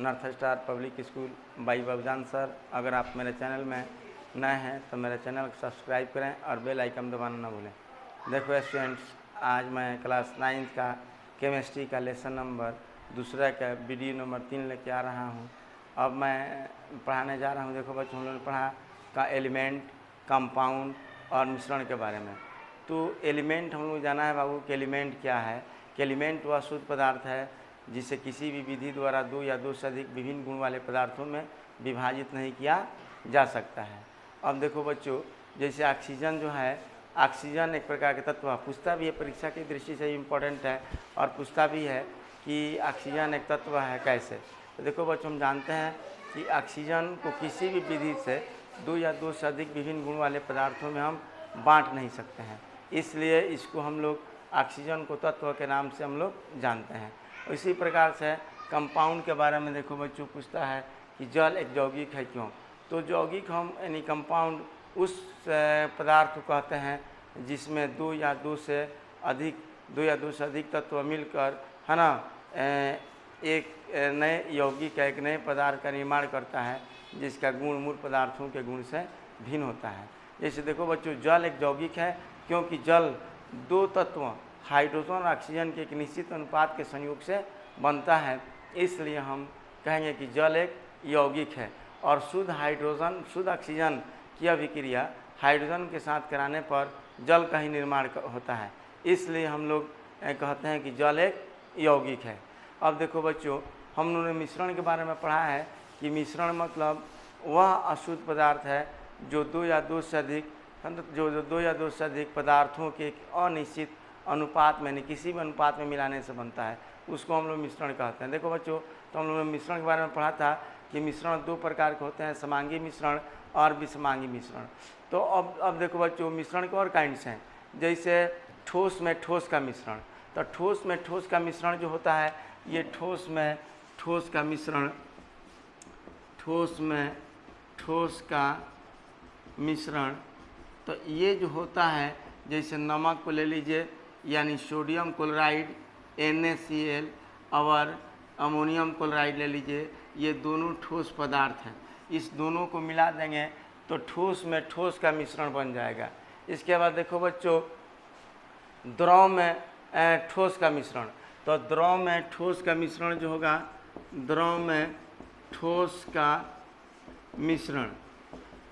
North star public school by Babujan sir. अगर आप मेरे चैनल में नए हैं तो मेरे चैनल को सब्सक्राइब करें और बेल आइकन दबाना ना भूलें। देखो स्टूडेंट्स, आज मैं क्लास 9 का केमिस्ट्री का लेसन नंबर दूसरा का वीडियो नंबर 3 लेके आ रहा हूँ। अब मैं पढ़ाने जा रहा हूँ। देखो बच्चों, हम लोगों ने पढ़ा का एलिमेंट, कंपाउंड और मिश्रण के बारे में। तो एलिमेंट हम लोग जाना है बाबू कि एलिमेंट क्या है। कि एलिमेंट वह शुद्ध पदार्थ है जिसे किसी भी विधि द्वारा दो या दो से अधिक विभिन्न गुण वाले पदार्थों में विभाजित नहीं किया जा सकता है। अब देखो बच्चों, जैसे ऑक्सीजन जो है, ऑक्सीजन एक प्रकार के तत्व पूछता भी है, परीक्षा की दृष्टि से इम्पोर्टेंट है और पूछता भी है कि ऑक्सीजन एक तत्व है कैसे। तो देखो बच्चों, हम जानते हैं कि ऑक्सीजन को किसी भी विधि से दो या दो से अधिक विभिन्न गुण वाले पदार्थों में हम बांट नहीं सकते हैं, इसलिए इसको हम लोग ऑक्सीजन को तत्व के नाम से हम लोग जानते हैं। इसी प्रकार से कंपाउंड के बारे में देखो बच्चों, पूछता है कि जल एक यौगिक है क्यों। तो यौगिक हम यानी कंपाउंड उस पदार्थ को कहते हैं जिसमें दो या दो से अधिक तत्व मिलकर है ना एक नए यौगिक का एक नए पदार्थ का निर्माण करता है जिसका गुण मूल पदार्थों के गुण से भिन्न होता है। जैसे देखो बच्चों, जल एक यौगिक है क्योंकि जल दो तत्व हाइड्रोजन और ऑक्सीजन के एक निश्चित अनुपात के संयोग से बनता है, इसलिए हम कहेंगे कि जल एक यौगिक है। और शुद्ध हाइड्रोजन शुद्ध ऑक्सीजन की अभिक्रिया हाइड्रोजन के साथ कराने पर जल का ही निर्माण होता है, इसलिए हम लोग कहते हैं कि जल एक यौगिक है। अब देखो बच्चों, हम लोगों ने मिश्रण के बारे में पढ़ा है कि मिश्रण मतलब वह अशुद्ध पदार्थ है जो दो या दो से अधिक पदार्थों के एक अनिश्चित अनुपात में, नहीं किसी भी अनुपात में मिलाने से बनता है, उसको हम लोग मिश्रण कहते हैं। देखो बच्चों, तो हम लोगों ने मिश्रण के बारे में पढ़ा था कि मिश्रण दो प्रकार के होते हैं, समांगी मिश्रण और विषमांगी मिश्रण। तो अब देखो बच्चों, मिश्रण के और काइंड्स हैं, जैसे ठोस में ठोस का मिश्रण। तो ठोस में ठोस का मिश्रण जो होता है, ये ठोस में ठोस का मिश्रण, ठोस में ठोस का मिश्रण, तो ये जो होता है, जैसे नमक को ले लीजिए, यानी सोडियम क्लोराइड NaCl और अमोनियम क्लोराइड ले लीजिए, ये दोनों ठोस पदार्थ हैं। इस दोनों को मिला देंगे तो ठोस में ठोस का मिश्रण बन जाएगा। इसके बाद देखो बच्चों, द्रव में ठोस का मिश्रण। तो द्रव में ठोस का मिश्रण जो होगा, द्रव में ठोस का मिश्रण,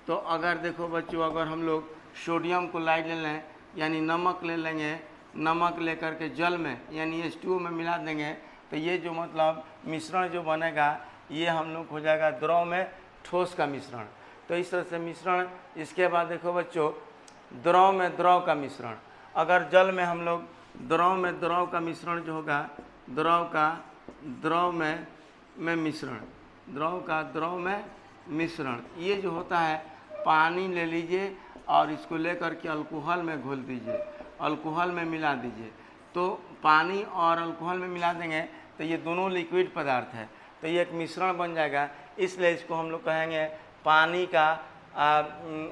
तो अगर देखो बच्चों, अगर हम लोग सोडियम क्लोराइड ले लें यानी नमक ले लेंगे, नमक लेकर के जल में यानी H2O में मिला देंगे, तो ये जो मतलब मिश्रण जो बनेगा, ये हम लोग हो जाएगा द्रव में ठोस का मिश्रण। तो इस तरह से मिश्रण। इसके बाद देखो बच्चों, द्रव में द्रव का मिश्रण। अगर जल में हम लोग द्रव में द्रव का मिश्रण जो होगा, द्रव का द्रव में मिश्रण, द्रव का द्रव में मिश्रण, ये जो होता है, पानी ले लीजिए और इसको लेकर के अल्कोहल में घोल दीजिए, अल्कोहल में मिला दीजिए। तो पानी और अल्कोहल में मिला देंगे तो ये दोनों लिक्विड पदार्थ है, तो ये एक मिश्रण बन जाएगा, इसलिए इसको हम लोग कहेंगे पानी का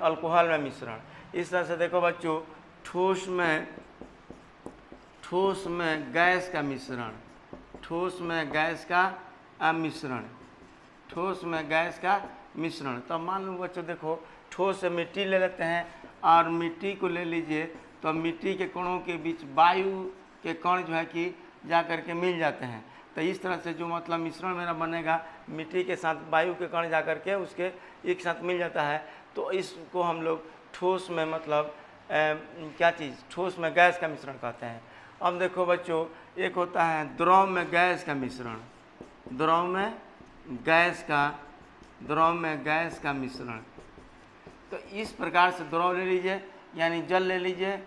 अल्कोहल में मिश्रण। इस तरह से देखो बच्चों, ठोस में गैस का मिश्रण, ठोस में गैस का मिश्रण, ठोस में गैस का मिश्रण। तो मान लो बच्चों, देखो ठोस से मिट्टी ले लेते हैं और मिट्टी को ले लीजिए, तो मिट्टी के कणों के बीच वायु के कण जो है कि जा कर के मिल जाते हैं। तो इस तरह से जो मतलब मिश्रण मेरा बनेगा, मिट्टी के साथ वायु के कण जा कर के उसके एक साथ मिल जाता है, तो इसको हम लोग ठोस में मतलब क्या चीज़, ठोस में गैस का मिश्रण कहते हैं। अब देखो बच्चों, एक होता है द्रव में गैस का मिश्रण, द्रव में गैस का मिश्रण। तो इस प्रकार से द्रव ले लीजिए यानी जल ले लीजिए,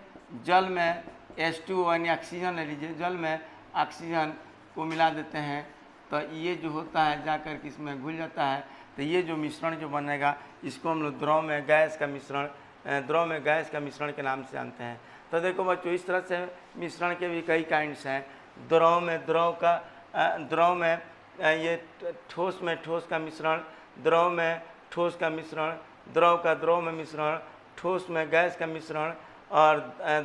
जल में H2O यानी ऑक्सीजन ले लीजिए, जल में ऑक्सीजन को मिला देते हैं, तो ये जो होता है जाकर के इसमें घुल जाता है। तो ये जो मिश्रण जो बनेगा, इसको हम लोग द्रव में गैस का मिश्रण के नाम से जानते हैं। तो देखो बच्चों, इस तरह से मिश्रण के भी कई काइंड्स हैं। द्रव में ये ठोस में ठोस का मिश्रण, द्रव में ठोस का मिश्रण, द्रव का द्रव में मिश्रण, ठोस में गैस का मिश्रण और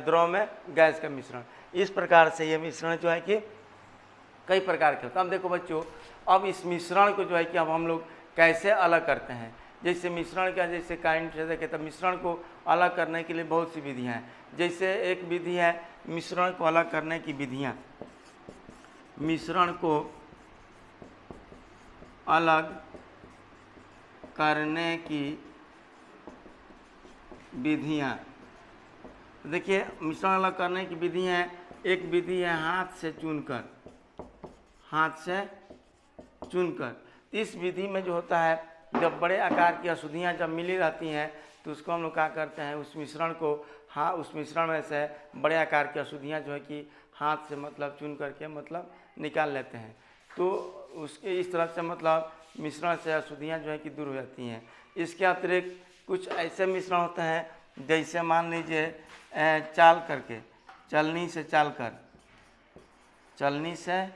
द्रव में गैस का मिश्रण। इस प्रकार से ये मिश्रण जो है कि कई प्रकार के होते हैं। अब देखो बच्चों, अब इस मिश्रण को जो है कि अब हम लोग कैसे अलग करते हैं। जैसे मिश्रण का जैसे काइंड से देखें तो मिश्रण को अलग करने के लिए बहुत सी विधियाँ हैं। जैसे एक विधि है मिश्रण को अलग करने की विधियाँ, मिश्रण को अलग करने की विधियाँ। देखिए मिश्रण अलग करने की विधि है, एक विधि है हाथ से चुनकर, हाथ से चुनकर। इस विधि में जो होता है, जब बड़े आकार की अशुद्धियाँ जब मिली रहती हैं तो उसको हम लोग क्या करते हैं, उस मिश्रण को उस मिश्रण में से बड़े आकार की अशुद्धियाँ जो है कि हाथ से मतलब चुन करके मतलब निकाल लेते हैं। तो उसके इस तरह से मतलब मिश्रण से अशुद्धियाँ जो है कि दूर हो जाती हैं। इसके अतिरिक्त कुछ ऐसे मिश्रण होते हैं, जैसे मान लीजिए चाल करके, चलनी से चाल कर, चलनी से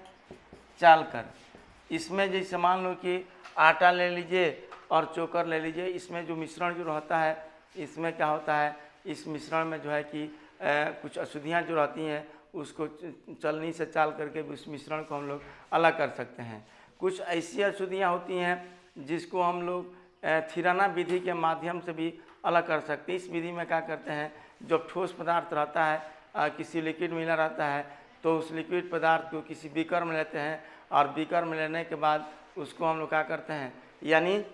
चाल कर। इसमें जैसे मान लो कि आटा ले लीजिए और चोकर ले लीजिए, इसमें जो मिश्रण जो रहता है, इसमें क्या होता है, इस मिश्रण में जो है कि कुछ अशुद्धियाँ जो रहती हैं उसको चलनी से चाल करके उस मिश्रण को हम लोग अलग कर सकते हैं। कुछ ऐसी अशुद्धियाँ होती हैं जिसको हम लोग थिराना विधि के माध्यम से भी अलग कर सकते हैं। इस विधि में क्या करते हैं, जब ठोस पदार्थ रहता है, किसी लिक्विड मिला रहता है, तो उस लिक्विड पदार्थ को किसी बीकर में लेते हैं और बीकर में लेने के बाद उसको हम लोग क्या करते हैं, यानी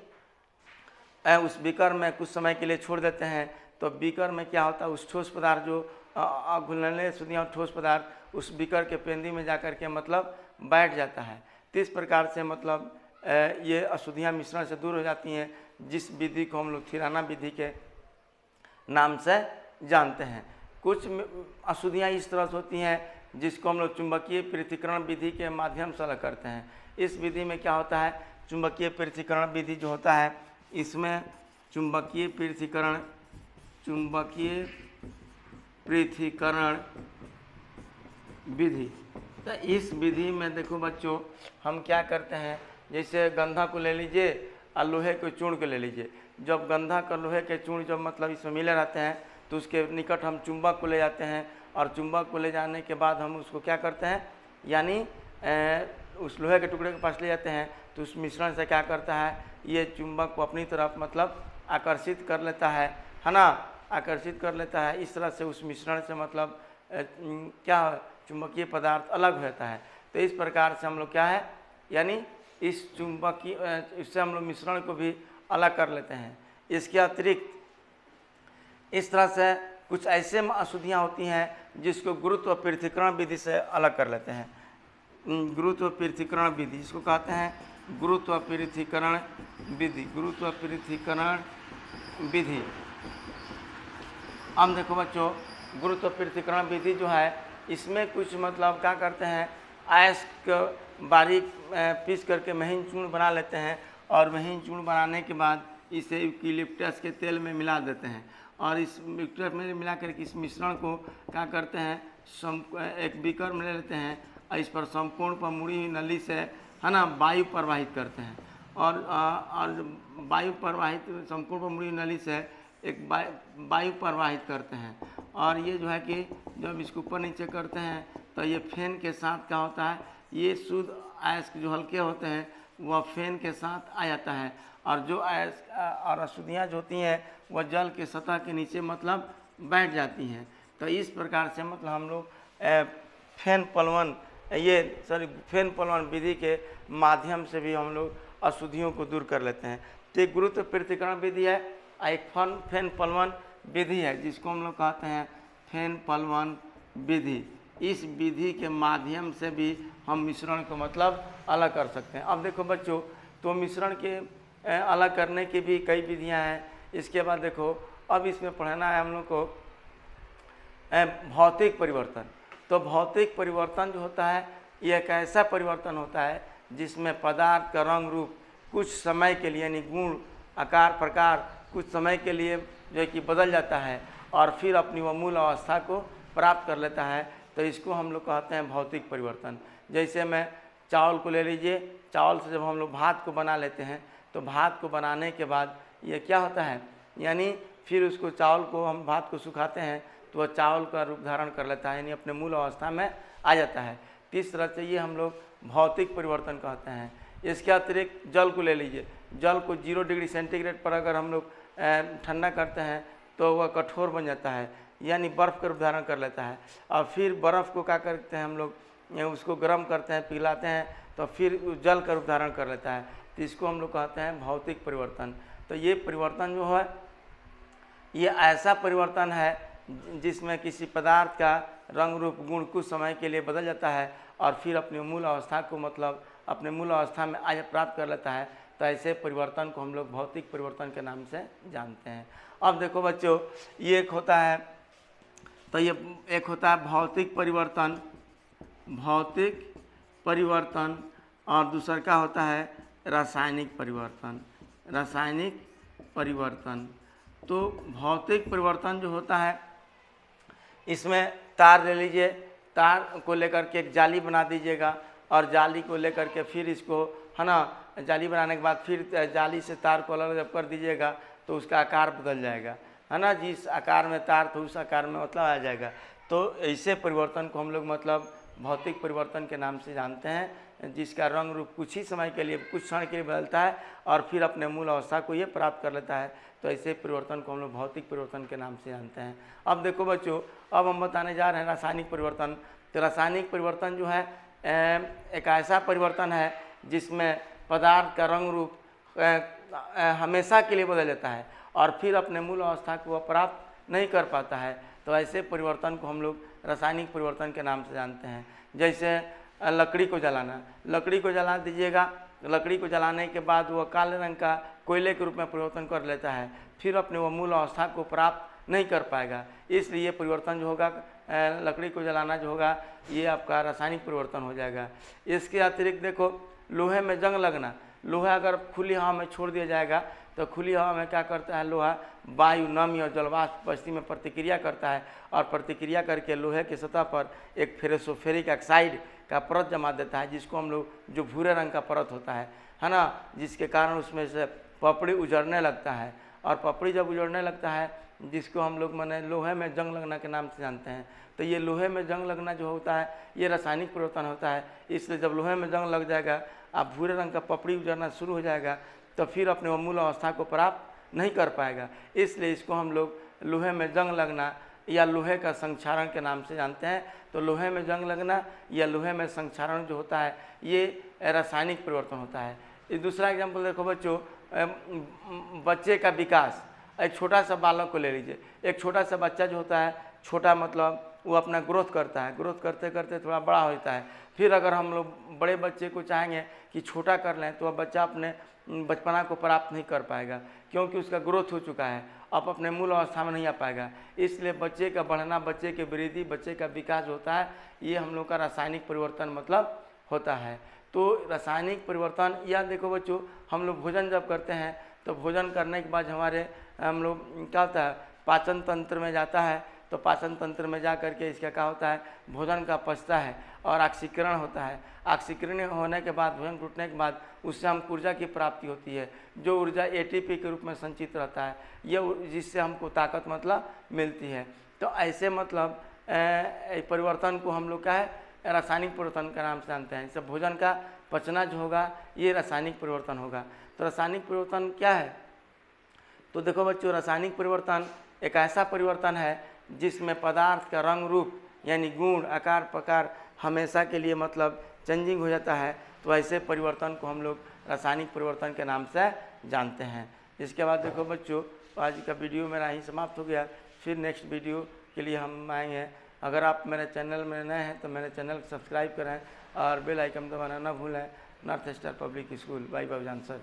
उस बीकर में कुछ समय के लिए छोड़ देते हैं। तो बीकर में क्या होता है, उस ठोस पदार्थ जो घुलने अशुद्धियाँ ठोस पदार्थ उस बीकर के पेंदी में जाकर के मतलब बैठ जाता है। तो इस प्रकार से मतलब ये अशुद्धियाँ मिश्रण से दूर हो जाती हैं, जिस विधि को हम लोग थिराना विधि के नाम से जानते हैं। कुछ अशुद्धियाँ इस तरह से होती हैं जिसको हम लोग चुंबकीय पृथक्करण विधि के माध्यम से अलग करते हैं। इस विधि में क्या होता है, चुंबकीय पृथक्करण विधि जो होता है, इसमें चुंबकीय पृथक्करण विधि। तो इस विधि में देखो बच्चों, हम क्या करते हैं, जैसे गंधा को ले लीजिए और लोहे के चूर्ण को ले लीजिए। जब गंधा का लोहे के चूर्ण जब मतलब इसमें मिले रहते हैं तो उसके निकट हम चुंबक को ले जाते हैं और चुंबक को ले जाने के बाद हम उसको क्या करते हैं, यानी उस लोहे के टुकड़े के पास ले जाते हैं। तो उस मिश्रण से क्या करता है, ये चुंबक को अपनी तरफ मतलब आकर्षित कर लेता है ना, आकर्षित कर लेता है। इस तरह से उस मिश्रण से मतलब क्या चुंबकीय पदार्थ अलग हो जाता है। तो इस प्रकार से हम लोग क्या है, यानी इस चुंबकीय इससे हम लोग मिश्रण को भी अलग कर लेते हैं। इसके अतिरिक्त इस तरह से कुछ ऐसे अशुद्धियाँ होती हैं जिसको गुरुत्व पृथक्करण विधि से अलग कर लेते हैं। गुरुत्व पृथक्करण विधि, इसको कहते हैं गुरुत्व पृथक्करण विधि, गुरुत्व पृथक्करण विधि। अब देखो बच्चों, गुरुत्व पृथक्करण विधि जो है, इसमें कुछ मतलब क्या करते हैं, आयस को बारीक पीस करके महीन चूर्ण बना लेते हैं और महीन चूर्ण बनाने के बाद इसे यूकेलिप्टस के तेल में मिला देते हैं और इस यूकेलिप्टस में मिला करके इस मिश्रण को क्या करते हैं, एक बीकर में ले लेते हैं और इस पर समकोण पर मुड़ी हुई नली से है ना वायु प्रवाहित करते हैं और वायु प्रवाहित समकोण पर मुड़ी हुई नली से एक वायु प्रवाहित करते हैं। और ये जो है कि जब इसको ऊपर नीचे करते हैं तो ये फैन के साथ क्या होता है, ये शुद्ध अयस्क जो हल्के होते हैं वह फैन के साथ आ जाता है और जो अयस्क और अशुद्धियाँ जो होती हैं वह जल के सतह के नीचे मतलब बैठ जाती हैं। तो इस प्रकार से मतलब हम लोग फैन पलवन विधि के माध्यम से भी हम लोग अशुद्धियों को दूर कर लेते हैं। तो एक गुरुत्व पृथक्करण विधि है, एक फैन पलवन विधि है जिसको हम लोग कहते हैं फैन पलवन विधि। इस विधि के माध्यम से भी हम मिश्रण को मतलब अलग कर सकते हैं। अब देखो बच्चों, तो मिश्रण के अलग करने की भी कई विधियां हैं। इसके बाद देखो, अब इसमें पढ़ना है हम लोग को भौतिक परिवर्तन। तो भौतिक परिवर्तन जो होता है, ये एक ऐसा परिवर्तन होता है जिसमें पदार्थ का रंग रूप कुछ समय के लिए, यानी गुण आकार प्रकार कुछ समय के लिए जो है कि बदल जाता है और फिर अपनी वह मूल अवस्था को प्राप्त कर लेता है। तो इसको हम लोग कहते हैं भौतिक परिवर्तन। जैसे मैं चावल को ले लीजिए, चावल से जब हम लोग भात को बना लेते हैं तो भात को बनाने के बाद ये क्या होता है, यानी फिर उसको चावल को हम भात को सुखाते हैं तो वह चावल का रूप धारण कर लेता है, यानी अपने मूल अवस्था में आ जाता है। तीसरा चाहिए हम लोग भौतिक परिवर्तन कहते हैं। इसके अतिरिक्त जल को ले लीजिए, जल को 0 डिग्री सेंटीग्रेड पर अगर हम लोग ठंडा करते हैं तो वह कठोर बन जाता है, यानी बर्फ़ का रूप धारण कर लेता है। और फिर बर्फ़ को क्या करते हैं हम लोग, उसको गर्म करते हैं, पिघलाते हैं, तो फिर जल का रूप धारण कर लेता है। तो इसको हम लोग कहते हैं भौतिक परिवर्तन। तो ये परिवर्तन जो है ये ऐसा परिवर्तन है जिसमें किसी पदार्थ का रंग रूप गुण कुछ समय के लिए बदल जाता है और फिर अपनी मूल अवस्था को मतलब अपने मूल अवस्था में आज प्राप्त कर लेता है। तो ऐसे परिवर्तन को हम लोग भौतिक परिवर्तन के नाम से जानते हैं। अब देखो बच्चों, ये एक होता है, तो ये एक होता है भौतिक परिवर्तन, भौतिक परिवर्तन, और दूसरा क्या होता है रासायनिक परिवर्तन, रासायनिक परिवर्तन। तो भौतिक परिवर्तन जो होता है इसमें तार ले लीजिए, तार को लेकर के एक जाली बना दीजिएगा और जाली को लेकर के फिर इसको है ना, जाली बनाने के बाद फिर जाली से तार को अलग अलग कर दीजिएगा तो उसका आकार बदल जाएगा, है ना। जिस आकार में तार था उस आकार में मतलब आ जाएगा। तो ऐसे परिवर्तन को हम लोग मतलब भौतिक परिवर्तन के नाम से जानते हैं, जिसका रंग रूप कुछ ही समय के लिए, कुछ क्षण के लिए बदलता है और फिर अपने मूल अवस्था को ये प्राप्त कर लेता है। तो ऐसे परिवर्तन को हम लोग भौतिक परिवर्तन के नाम से जानते हैं। अब देखो बच्चों, अब हम बताने जा रहे हैं रासायनिक परिवर्तन। तो रासायनिक परिवर्तन जो है एक ऐसा परिवर्तन है जिसमें पदार्थ का रंग रूप हमेशा के लिए बदल जाता है और फिर अपने मूल अवस्था को वह प्राप्त नहीं कर पाता है। तो ऐसे परिवर्तन को हम लोग रासायनिक परिवर्तन के नाम से जानते हैं। जैसे लकड़ी को जलाना, लकड़ी को जला दीजिएगा, लकड़ी को जलाने के बाद वह काले रंग का कोयले के रूप में परिवर्तन कर लेता है, फिर अपने वह मूल अवस्था को प्राप्त नहीं कर पाएगा। इसलिए ये परिवर्तन जो होगा, लकड़ी को जलाना जो होगा, ये आपका रासायनिक परिवर्तन हो जाएगा। इसके अतिरिक्त देखो, लोहे में जंग लगना, लोहा अगर खुली हवा में छोड़ दिया जाएगा तो खुली हवा में क्या करता है लोहा, वायु, नमी और जलवाष्प परिस्थिति में प्रतिक्रिया करता है और प्रतिक्रिया करके लोहे की सतह पर एक फेरेसोफेरिक ऑक्साइड का परत जमा देता है, जिसको हम लोग, जो भूरे रंग का परत होता है ना, जिसके कारण उसमें से पपड़ी उजड़ने लगता है। और पपड़ी जब उजड़ने लगता है, जिसको हम लोग माने लोहे में जंग लगना के नाम से जानते हैं। तो ये लोहे में जंग लगना जो होता है ये रासायनिक परिवर्तन होता है। इसलिए जब लोहे में जंग लग जाएगा, आप भूरे रंग का पपड़ी उजड़ना शुरू हो जाएगा, तो फिर अपने मूल अवस्था को प्राप्त नहीं कर पाएगा। इसलिए इसको हम लोग लोहे में जंग लगना या लोहे का संक्षारण के नाम से जानते हैं। तो लोहे में जंग लगना या लोहे में संक्षारण जो होता है ये रासायनिक परिवर्तन होता है। इस दूसरा एग्जाम्पल देखो बच्चों, बच्चे का विकास। एक छोटा सा बालक को ले लीजिए, एक छोटा सा बच्चा जो होता है, छोटा मतलब वो अपना ग्रोथ करता है, ग्रोथ करते करते थोड़ा बड़ा होता है। फिर अगर हम लोग बड़े बच्चे को चाहेंगे कि छोटा कर लें तो वह बच्चा अपने बचपना को प्राप्त नहीं कर पाएगा, क्योंकि उसका ग्रोथ हो चुका है, अब अपने मूल अवस्था में नहीं आ पाएगा। इसलिए बच्चे का बढ़ना, बच्चे की वृद्धि, बच्चे का विकास होता है, ये हम लोग का रासायनिक परिवर्तन मतलब होता है। तो रासायनिक परिवर्तन, या देखो बच्चों, हम लोग भोजन जब करते हैं तो भोजन करने के बाद हम लोग क्या होता है, पाचन तंत्र में जाता है। तो पाचन तंत्र में जा करके इसका क्या होता है, भोजन का पचता है और ऑक्सीकरण होता है। ऑक्सीकरण होने के बाद, भोजन टूटने के बाद उससे हमको ऊर्जा की प्राप्ति होती है, जो ऊर्जा एटीपी के रूप में संचित रहता है, ये जिससे हमको ताकत मतलब मिलती है। तो ऐसे मतलब परिवर्तन को हम लोग क्या है, रासायनिक परिवर्तन का नाम से जानते हैं। जैसे भोजन का पचना जो होगा ये रासायनिक परिवर्तन होगा। तो रासायनिक परिवर्तन क्या है, तो देखो बच्चों, रासायनिक परिवर्तन एक ऐसा परिवर्तन है जिसमें पदार्थ का रंग रूप यानी गुण, आकार, प्रकार हमेशा के लिए मतलब चेंजिंग हो जाता है। तो ऐसे परिवर्तन को हम लोग रासायनिक परिवर्तन के नाम से जानते हैं। इसके बाद देखो बच्चों, आज का वीडियो मेरा यहीं समाप्त हो गया। फिर नेक्स्ट वीडियो के लिए हम आएंगे। अगर आप मेरे चैनल में नए हैं तो मेरे चैनल को सब्सक्राइब करें और बेल आइकन दबाना ना भूलें। North star public school, by Babujan sir.